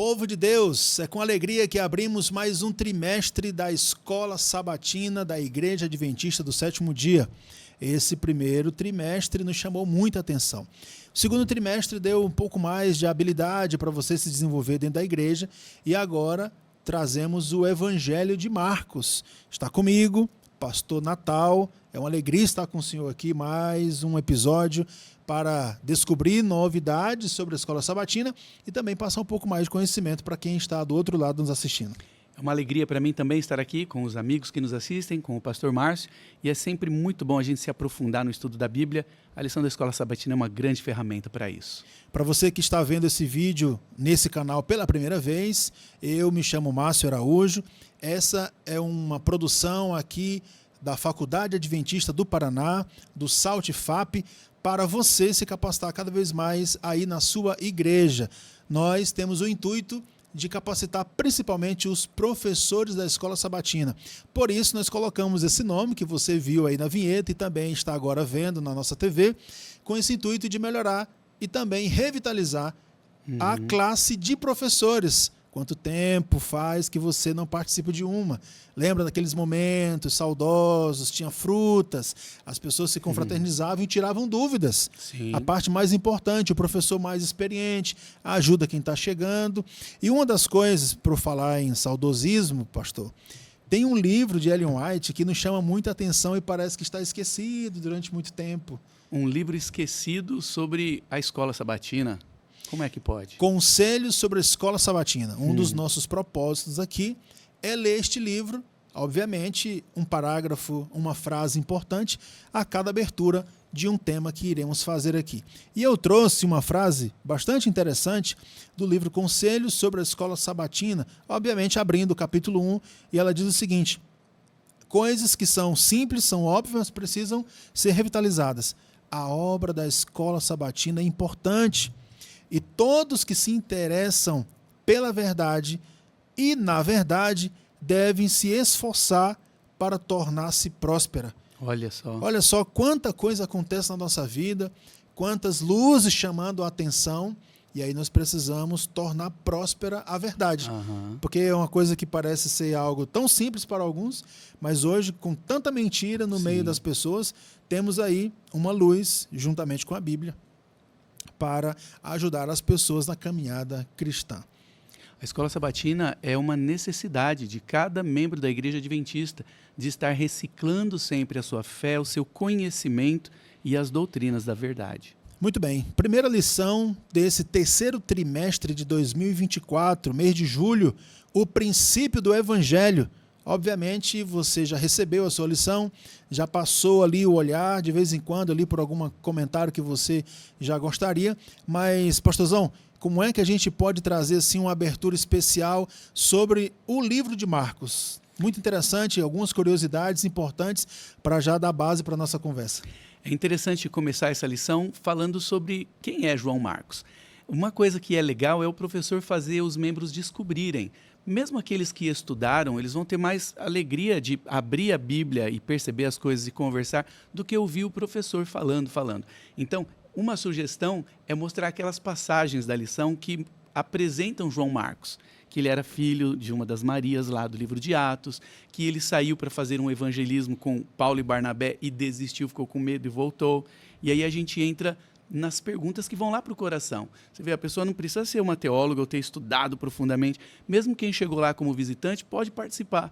Povo de Deus, é com alegria que abrimos mais um trimestre da Escola Sabatina da Igreja Adventista do Sétimo Dia. Esse primeiro trimestre nos chamou muita atenção. O segundo trimestre deu um pouco mais de habilidade para você se desenvolver dentro da igreja e agora trazemos o Evangelho de Marcos. Está comigo, Pastor Natal. É uma alegria estar com o senhor aqui, mais um episódio para descobrir novidades sobre a Escola Sabatina e também passar um pouco mais de conhecimento para quem está do outro lado nos assistindo. É uma alegria para mim também estar aqui com os amigos que nos assistem, com o pastor Márcio, e é sempre muito bom a gente se aprofundar no estudo da Bíblia. A lição da Escola Sabatina é uma grande ferramenta para isso. Para você que está vendo esse vídeo nesse canal pela primeira vez, eu me chamo Márcio Araújo. Essa é uma produção aqui da Faculdade Adventista do Paraná, do SALT-FAP, para você se capacitar cada vez mais aí na sua igreja. Nós temos o intuito de capacitar principalmente os professores da Escola Sabatina. Por isso, nós colocamos esse nome que você viu aí na vinheta e também está agora vendo na nossa TV, com esse intuito de melhorar e também revitalizar a classe de professores. Quanto tempo faz que você não participa de uma? Lembra daqueles momentos saudosos, tinha frutas, as pessoas se confraternizavam e tiravam dúvidas. Sim. A parte mais importante, o professor mais experiente, ajuda quem está chegando. E uma das coisas, para falar em saudosismo, pastor, tem um livro de Ellen White que nos chama muita atenção e parece que está esquecido durante muito tempo. Um livro esquecido sobre a Escola Sabatina. Como é que pode? Conselhos sobre a Escola Sabatina. Um dos nossos propósitos aqui é ler este livro, obviamente, um parágrafo, uma frase importante a cada abertura de um tema que iremos fazer aqui. E eu trouxe uma frase bastante interessante do livro Conselhos sobre a Escola Sabatina, obviamente abrindo o capítulo 1, e ela diz o seguinte: coisas que são simples, são óbvias, precisam ser revitalizadas. A obra da Escola Sabatina é importante. E todos que se interessam pela verdade e na verdade devem se esforçar para tornar-se próspera. Olha só. Olha só quanta coisa acontece na nossa vida, quantas luzes chamando a atenção, e aí nós precisamos tornar próspera a verdade. Porque é uma coisa que parece ser algo tão simples para alguns, mas hoje, com tanta mentira no meio das pessoas, temos aí uma luz, juntamente com a Bíblia, para ajudar as pessoas na caminhada cristã. A Escola Sabatina é uma necessidade de cada membro da Igreja Adventista de estar reciclando sempre a sua fé, o seu conhecimento e as doutrinas da verdade. Muito bem. Primeira lição desse terceiro trimestre de 2024, mês de julho, o princípio do Evangelho. Obviamente, você já recebeu a sua lição, já passou ali o olhar, de vez em quando, ali por algum comentário que você já gostaria. Mas, pastorzão, como é que a gente pode trazer assim, uma abertura especial sobre o livro de Marcos? Muito interessante, algumas curiosidades importantes para já dar base para a nossa conversa. É interessante começar essa lição falando sobre quem é João Marcos. Uma coisa que é legal é o professor fazer os membros descobrirem. Mesmo aqueles que estudaram, eles vão ter mais alegria de abrir a Bíblia e perceber as coisas e conversar do que ouvir o professor falando. Então, uma sugestão é mostrar aquelas passagens da lição que apresentam João Marcos, que ele era filho de uma das Marias lá do livro de Atos, que ele saiu para fazer um evangelismo com Paulo e Barnabé e desistiu, ficou com medo e voltou. E aí a gente entra nas perguntas que vão lá para o coração. Você vê, a pessoa não precisa ser uma teóloga ou ter estudado profundamente. Mesmo quem chegou lá como visitante pode participar.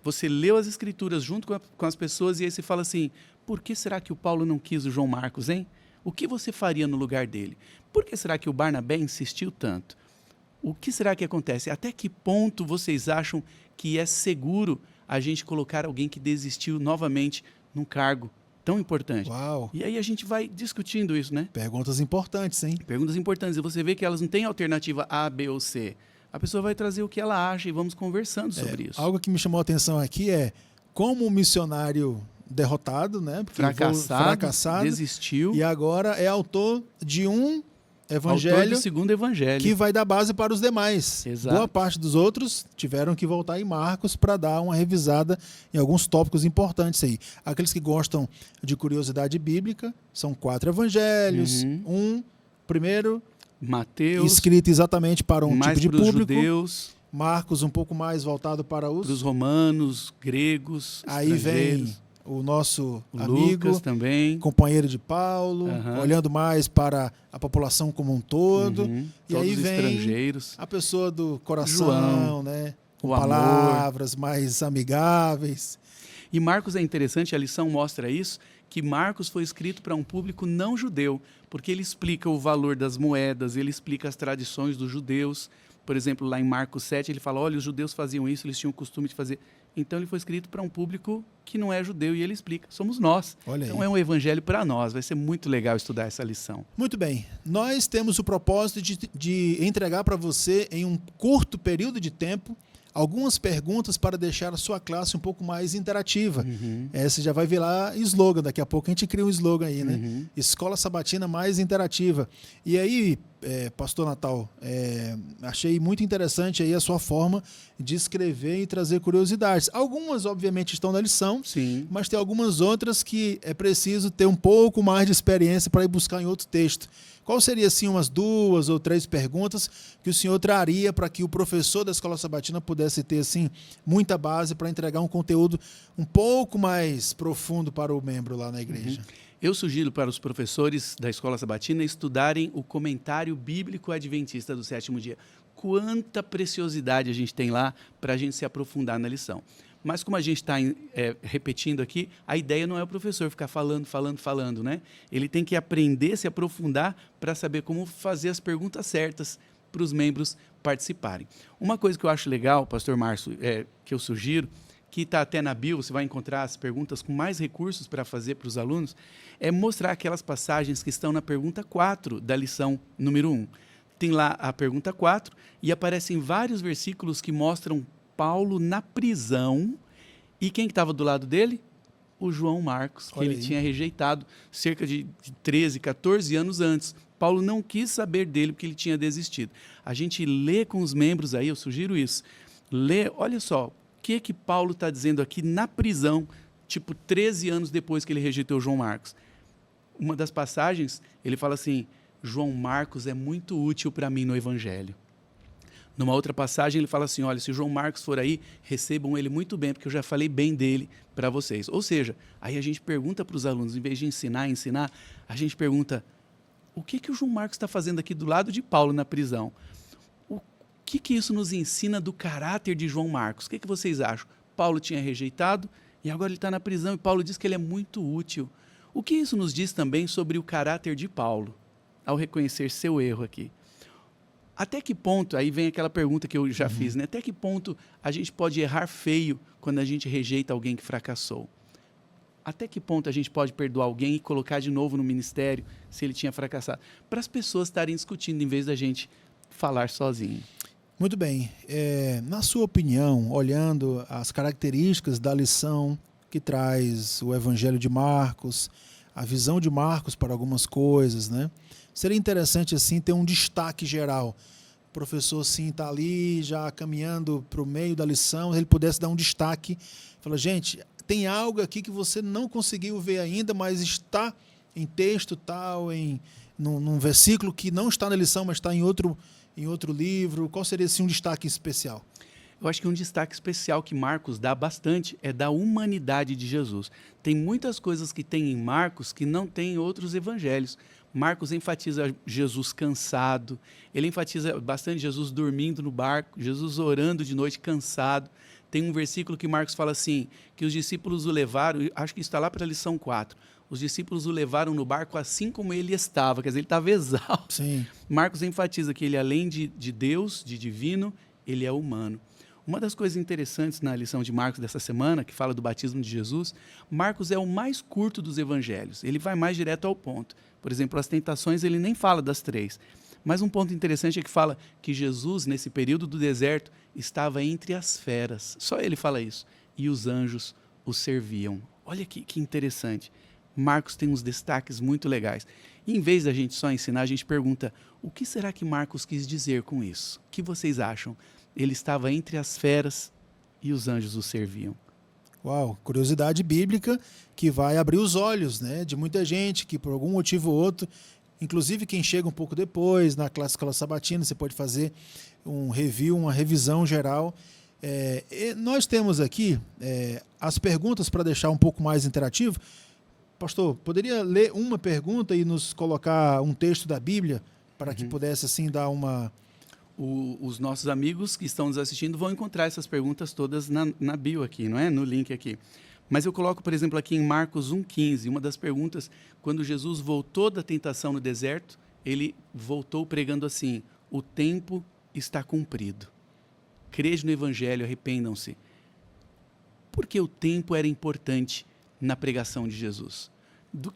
Você leu as escrituras junto com as pessoas e aí você fala assim, por que será que o Paulo não quis o João Marcos, hein? O que você faria no lugar dele? Por que será que o Barnabé insistiu tanto? O que será que acontece? Até que ponto vocês acham que é seguro a gente colocar alguém que desistiu novamente num cargo tão importante? Uau. E aí a gente vai discutindo isso, né? Perguntas importantes, hein? Perguntas importantes. E você vê que elas não têm alternativa A, B ou C. A pessoa vai trazer o que ela acha e vamos conversando sobre isso. Algo que me chamou a atenção aqui é como o missionário derrotado, né? Fracassado, desistiu. E agora é autor de um evangelho, autor do segundo evangelho, que vai dar base para os demais. Exato. Boa parte dos outros tiveram que voltar em Marcos para dar uma revisada em alguns tópicos importantes aí. Aqueles que gostam de curiosidade bíblica, são 4 evangelhos. Primeiro, Mateus, escrita exatamente para um mais tipo de para os público. judeus, Marcos um pouco mais voltado para para os os... romanos, gregos, Aí vem estrangeiros. o nosso O amigo, Lucas também. companheiro de Paulo, Aham. olhando mais para a população como um todo. Uhum. E Todos aí os vem estrangeiros. a pessoa do coração, João, né? Com o amor. palavras mais amigáveis. E Marcos é interessante, a lição mostra isso, que Marcos foi escrito para um público não judeu, porque ele explica o valor das moedas, ele explica as tradições dos judeus. Por exemplo, lá em Marcos 7, ele fala, olha, os judeus faziam isso, eles tinham o costume de fazer. Então, ele foi escrito para um público que não é judeu, e ele explica, somos nós. Olha Então, aí. é um evangelho para nós, vai ser muito legal estudar essa lição. Muito bem. Nós temos o propósito de entregar para você, em um curto período de tempo, algumas perguntas para deixar a sua classe um pouco mais interativa. Você já vai ver lá slogan, daqui a pouco a gente cria um slogan aí, né? Escola Sabatina mais interativa. E aí, Pastor Natal, achei muito interessante aí a sua forma de escrever e trazer curiosidades. Algumas, obviamente, estão na lição, Sim. mas tem algumas outras que é preciso ter um pouco mais de experiência para ir buscar em outro texto. Qual seria, assim, umas 2 ou 3 perguntas que o senhor traria para que o professor da Escola Sabatina pudesse ter, assim, muita base para entregar um conteúdo um pouco mais profundo para o membro lá na igreja? Eu sugiro para os professores da Escola Sabatina estudarem o comentário bíblico adventista do 7º dia. Quanta preciosidade a gente tem lá para a gente se aprofundar na lição. Mas como a gente está repetindo aqui, a ideia não é o professor ficar falando, né? Ele tem que aprender, se aprofundar para saber como fazer as perguntas certas para os membros participarem. Uma coisa que eu acho legal, pastor Márcio, que eu sugiro, que está até na bio, você vai encontrar as perguntas com mais recursos para fazer para os alunos, é mostrar aquelas passagens que estão na pergunta 4 da lição número 1. Tem lá a pergunta 4 e aparecem vários versículos que mostram Paulo na prisão. E quem que estava do lado dele? O João Marcos, que ele tinha rejeitado cerca de 13, 14 anos antes. Paulo não quis saber dele porque ele tinha desistido. A gente lê com os membros aí, eu sugiro isso. Lê, olha só, o que Paulo está dizendo aqui na prisão, tipo 13 anos depois que ele rejeitou João Marcos. Uma das passagens, ele fala assim, João Marcos é muito útil para mim no Evangelho. Numa outra passagem, ele fala assim, olha, se João Marcos for aí, recebam ele muito bem, porque eu já falei bem dele para vocês. Ou seja, aí a gente pergunta para os alunos, em vez de ensinar, a gente pergunta, o que o João Marcos está fazendo aqui do lado de Paulo na prisão? O que isso nos ensina do caráter de João Marcos? O que vocês acham? Paulo tinha rejeitado e agora ele está na prisão e Paulo diz que ele é muito útil. O que isso nos diz também sobre o caráter de Paulo, ao reconhecer seu erro aqui? Até que ponto, aí vem aquela pergunta que eu já fiz, né? Até que ponto a gente pode errar feio quando a gente rejeita alguém que fracassou? Até que ponto a gente pode perdoar alguém e colocar de novo no ministério se ele tinha fracassado? Para as pessoas estarem discutindo em vez da gente falar sozinho. Muito bem. Na sua opinião, olhando as características da lição que traz o Evangelho de Marcos, a visão de Marcos para algumas coisas, né? Seria interessante, assim, ter um destaque geral. O professor, sim, está ali já caminhando para o meio da lição, ele pudesse dar um destaque. Fala, gente, tem algo aqui que você não conseguiu ver ainda, mas está em texto tal, num versículo que não está na lição, mas está em outro livro. Qual seria, assim, um destaque especial? Eu acho que um destaque especial que Marcos dá bastante é da humanidade de Jesus. Tem muitas coisas que tem em Marcos que não tem em outros evangelhos. Marcos enfatiza Jesus cansado, ele enfatiza bastante Jesus dormindo no barco, Jesus orando de noite cansado. Tem um versículo que Marcos fala assim, que os discípulos o levaram, acho que isso está lá para a lição 4, os discípulos o levaram no barco assim como ele estava, quer dizer, ele estava exausto. Sim. Marcos enfatiza que ele, além de Deus, de divino, ele é humano. Uma das coisas interessantes na lição de Marcos dessa semana, que fala do batismo de Jesus, Marcos é o mais curto dos evangelhos, ele vai mais direto ao ponto. Por exemplo, as tentações ele nem fala das 3. Mas um ponto interessante é que fala que Jesus, nesse período do deserto, estava entre as feras. Só ele fala isso. E os anjos o serviam. Olha que interessante. Marcos tem uns destaques muito legais. E em vez da gente só ensinar, a gente pergunta, o que será que Marcos quis dizer com isso? O que vocês acham? Ele estava entre as feras e os anjos o serviam. Uau, curiosidade bíblica que vai abrir os olhos, né, de muita gente que por algum motivo ou outro Inclusive, quem chega um pouco depois, na classe Escola Sabatina, você pode fazer um review, uma revisão geral. Nós temos aqui as perguntas para deixar um pouco mais interativo. Pastor, poderia ler uma pergunta e nos colocar um texto da Bíblia para que pudesse assim dar uma... Os nossos amigos que estão nos assistindo vão encontrar essas perguntas todas na bio aqui, não é? No link aqui. Mas eu coloco, por exemplo, aqui em Marcos 1,15, uma das perguntas, quando Jesus voltou da tentação no deserto, ele voltou pregando assim: o tempo está cumprido. Crede no Evangelho, arrependam-se. Por que o tempo era importante na pregação de Jesus?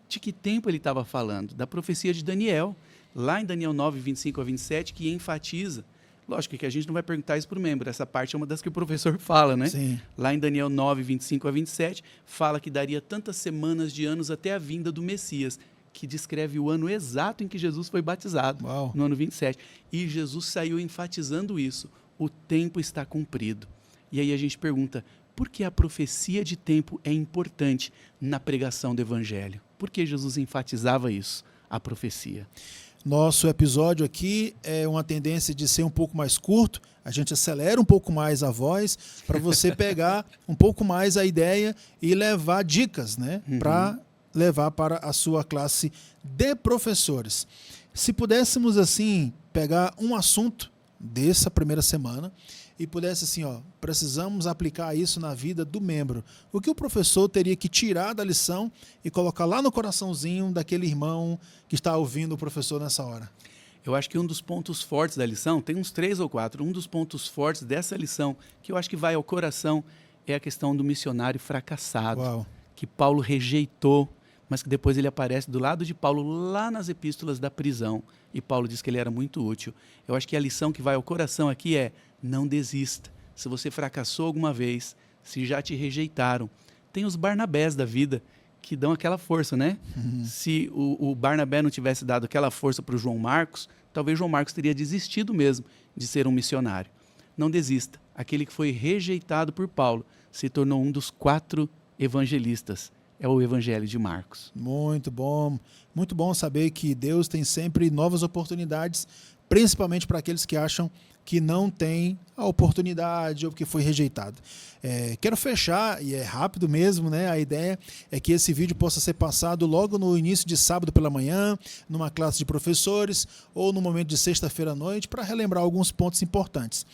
De que tempo ele estava falando? Da profecia de Daniel, lá em Daniel 9, 25 a 27, que enfatiza. Lógico que a gente não vai perguntar isso para o membro, essa parte é uma das que o professor fala, né? Sim. Lá em Daniel 9, 25 a 27, fala que daria tantas semanas de anos até a vinda do Messias, que descreve o ano exato em que Jesus foi batizado, Uau. no ano 27. E Jesus saiu enfatizando isso, o tempo está cumprido. E aí a gente pergunta, por que a profecia de tempo é importante na pregação do Evangelho? Por que Jesus enfatizava isso, a profecia? Nosso episódio aqui é uma tendência de ser um pouco mais curto, a gente acelera um pouco mais a voz para você pegar um pouco mais a ideia e levar dicas, né, para levar para a sua classe de professores. Se pudéssemos assim pegar um assunto dessa primeira semana e pudesse assim, precisamos aplicar isso na vida do membro. O que o professor teria que tirar da lição e colocar lá no coraçãozinho daquele irmão que está ouvindo o professor nessa hora? Eu acho que um dos pontos fortes da lição, tem uns 3 ou 4, um dos pontos fortes dessa lição, que eu acho que vai ao coração, é a questão do missionário fracassado, Uau. que Paulo rejeitou, mas que depois ele aparece do lado de Paulo lá nas epístolas da prisão, e Paulo diz que ele era muito útil. Eu acho que a lição que vai ao coração aqui é: não desista. Se você fracassou alguma vez, se já te rejeitaram, tem os Barnabés da vida que dão aquela força, né? Se o Barnabé não tivesse dado aquela força para o João Marcos, talvez João Marcos teria desistido mesmo de ser um missionário. Não desista. Aquele que foi rejeitado por Paulo se tornou um dos 4 evangelistas. É o Evangelho de Marcos. Muito bom saber que Deus tem sempre novas oportunidades, principalmente para aqueles que acham que não tem a oportunidade ou que foi rejeitado. Quero fechar, e é rápido mesmo, né? A ideia é que esse vídeo possa ser passado logo no início de sábado pela manhã, numa classe de professores, ou no momento de sexta-feira à noite, para relembrar alguns pontos importantes.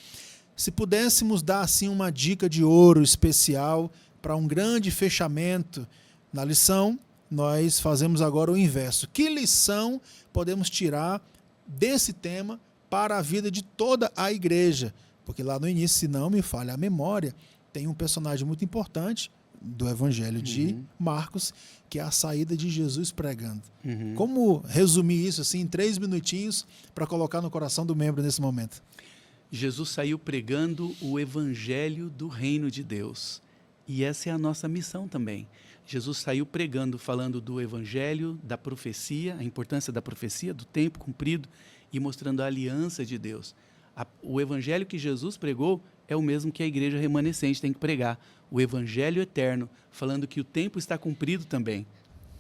Se pudéssemos dar assim uma dica de ouro especial para um grande fechamento na lição, nós fazemos agora o inverso. Que lição podemos tirar desse tema para a vida de toda a igreja? Porque lá no início, se não me falha a memória, tem um personagem muito importante do Evangelho de Marcos, que é a saída de Jesus pregando. Como resumir isso assim em 3 minutinhos para colocar no coração do membro nesse momento? Jesus saiu pregando o Evangelho do Reino de Deus. E essa é a nossa missão também. Jesus saiu pregando, falando do Evangelho, da profecia, a importância da profecia, do tempo cumprido, e mostrando a aliança de Deus. O Evangelho que Jesus pregou é o mesmo que a igreja remanescente tem que pregar. O Evangelho eterno, falando que o tempo está cumprido também.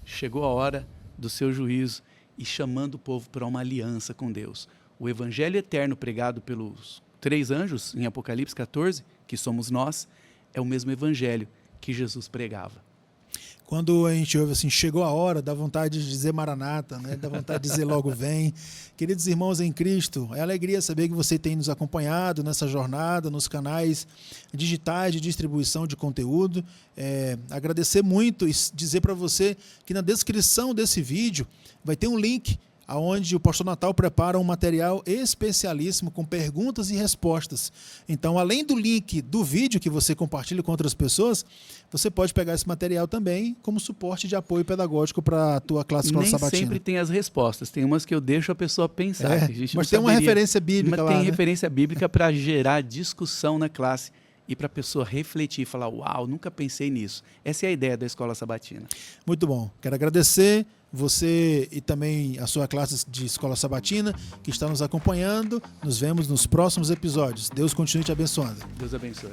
Chegou a hora do seu juízo e chamando o povo para uma aliança com Deus. O Evangelho eterno pregado pelos 3 anjos, em Apocalipse 14, que somos nós, é o mesmo Evangelho que Jesus pregava. Quando a gente ouve assim, chegou a hora, dá vontade de dizer Maranata, né? Dá vontade de dizer logo vem. Queridos irmãos em Cristo, é alegria saber que você tem nos acompanhado nessa jornada, nos canais digitais de distribuição de conteúdo. Agradecer muito e dizer para você que na descrição desse vídeo vai ter um link onde o Pastor Natal prepara um material especialíssimo com perguntas e respostas. Então, além do link do vídeo que você compartilha com outras pessoas, você pode pegar esse material também como suporte de apoio pedagógico para a tua classe Escola Sabatina. Nem sempre tem as respostas, tem umas que eu deixo a pessoa pensar. Mas tem uma referência bíblica lá, tem né? referência bíblica para gerar discussão na classe e para a pessoa refletir e falar, uau, nunca pensei nisso. Essa é a ideia da Escola Sabatina. Muito bom. Quero agradecer você e também a sua classe de Escola Sabatina que está nos acompanhando. Nos vemos nos próximos episódios. Deus continue te abençoando. Deus abençoe.